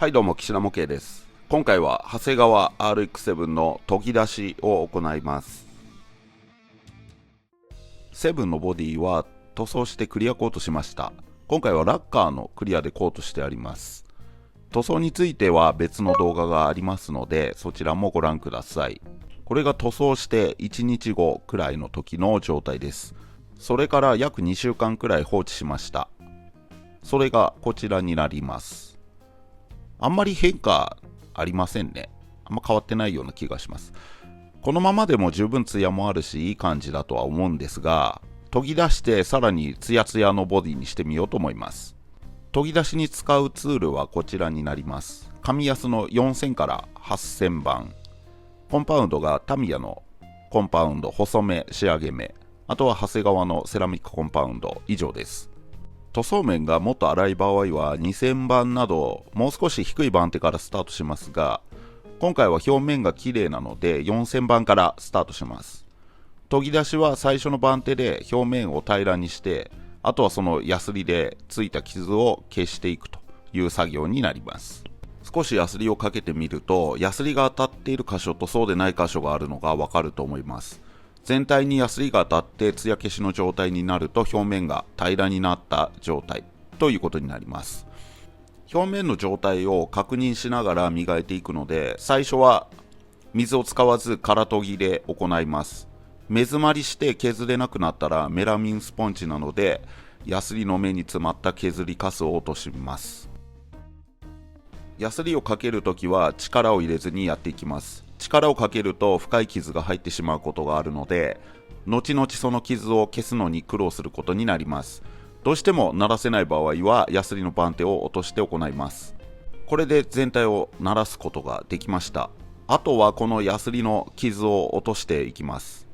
はいどうも、岸田模型です。今回は長谷川 RX7 の研ぎ出しを行います。7のボディは塗装してクリアコートしました。今回はラッカーのクリアでコートしてあります。塗装については別の動画がありますので、そちらもご覧ください。これが塗装して1日後くらいの時の状態です。それから約2週間くらい放置しました。それがこちらになります。あんまり変化ありませんね。あんま変わってないような気がします。このままでも十分ツヤもあるしいい感じだとは思うんですが、研ぎ出してさらにツヤツヤのボディにしてみようと思います。研ぎ出しに使うツールはこちらになります。神安の4000から8000番。コンパウンドがタミヤのコンパウンド細め仕上げ目。あとは長谷川のセラミックコンパウンド以上です。塗装面がもっと粗い場合は2000番などもう少し低い番手からスタートしますが、今回は表面が綺麗なので4000番からスタートします。研ぎ出しは最初の番手で表面を平らにして、あとはそのヤスリでついた傷を消していくという作業になります。少しヤスリをかけてみると、ヤスリが当たっている箇所とそうでない箇所があるのがわかると思います。全体にヤスリが当たって艶消しの状態になると表面が平らになった状態ということになります。表面の状態を確認しながら磨いていくので、最初は水を使わず空研ぎで行います。目詰まりして削れなくなったらメラミンスポンジなので、ヤスリの目に詰まった削りカスを落とします。ヤスリをかけるときは力を入れずにやっていきます。力をかけると深い傷が入ってしまうことがあるので、後々その傷を消すのに苦労することになります。どうしても鳴らせない場合はヤスリの番手を落として行います。これで全体を鳴らすことができました。あとはこのヤスリの傷を落としていきます。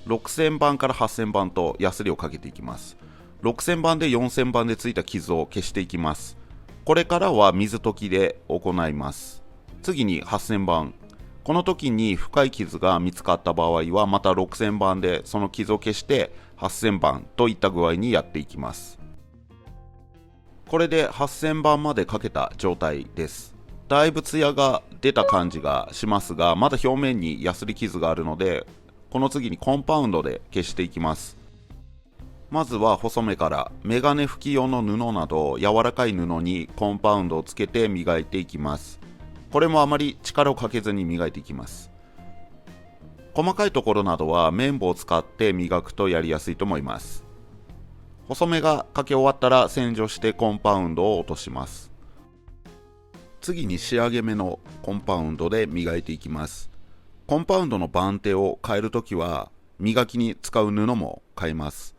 6000番から8000番とヤスリをかけていきます。6000番で4000番でついた傷を消していきます。これからは水溶きで行います。次に8000番。この時に深い傷が見つかった場合はまた6000番でその傷を消して8000番といった具合にやっていきます。これで8000番までかけた状態です。だいぶツヤが出た感じがしますが、まだ表面にヤスリ傷があるので、この次にコンパウンドで消していきます。まずは細めからメガネ拭き用の布など柔らかい布にコンパウンドをつけて磨いていきます。これもあまり力をかけずに磨いていきます。細かいところなどは綿棒を使って磨くとやりやすいと思います。細めがかけ終わったら洗浄してコンパウンドを落とします。次に仕上げ目のコンパウンドで磨いていきます。コンパウンドの番手を変えるときは磨きに使う布も変えます。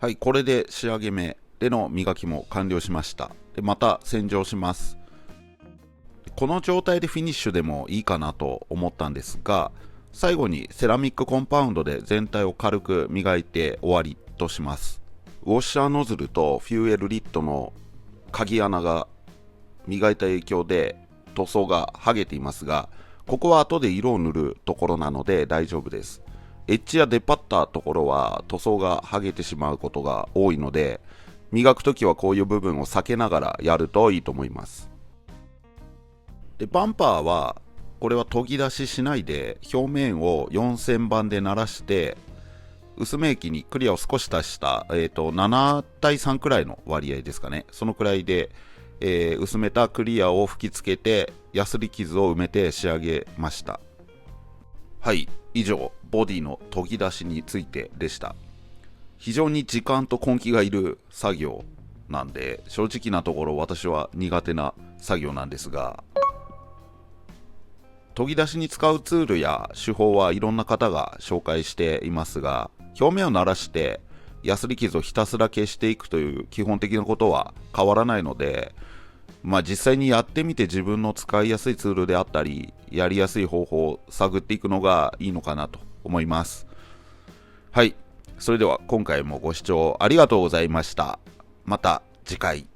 はい、これで仕上げ目での磨きも完了しました。で、また洗浄します。この状態でフィニッシュでもいいかなと思ったんですが、最後にセラミックコンパウンドで全体を軽く磨いて終わりとします。ウォッシャーノズルとフューエルリットの鍵穴が磨いた影響で塗装が剥げていますが、ここは後で色を塗るところなので大丈夫です。エッジや出っ張ったところは塗装が剥げてしまうことが多いので、磨くときはこういう部分を避けながらやるといいと思います。で、バンパーはこれは研ぎ出ししないで表面を4000番で鳴らして薄め液にクリアを少し足した、7対3くらいの割合ですかね。そのくらいで、薄めたクリアを吹きつけてヤスリ傷を埋めて仕上げました。はい、以上ボディの研ぎ出しについてでした。非常に時間と根気がいる作業なんで、正直なところ私は苦手な作業なんですが、研ぎ出しに使うツールや手法はいろんな方が紹介していますが、表面を慣らしてヤスリ傷をひたすら消していくという基本的なことは変わらないので、実際にやってみて自分の使いやすいツールであったりやりやすい方法を探っていくのがいいのかなと思います。はい、それでは今回もご視聴ありがとうございました。また次回。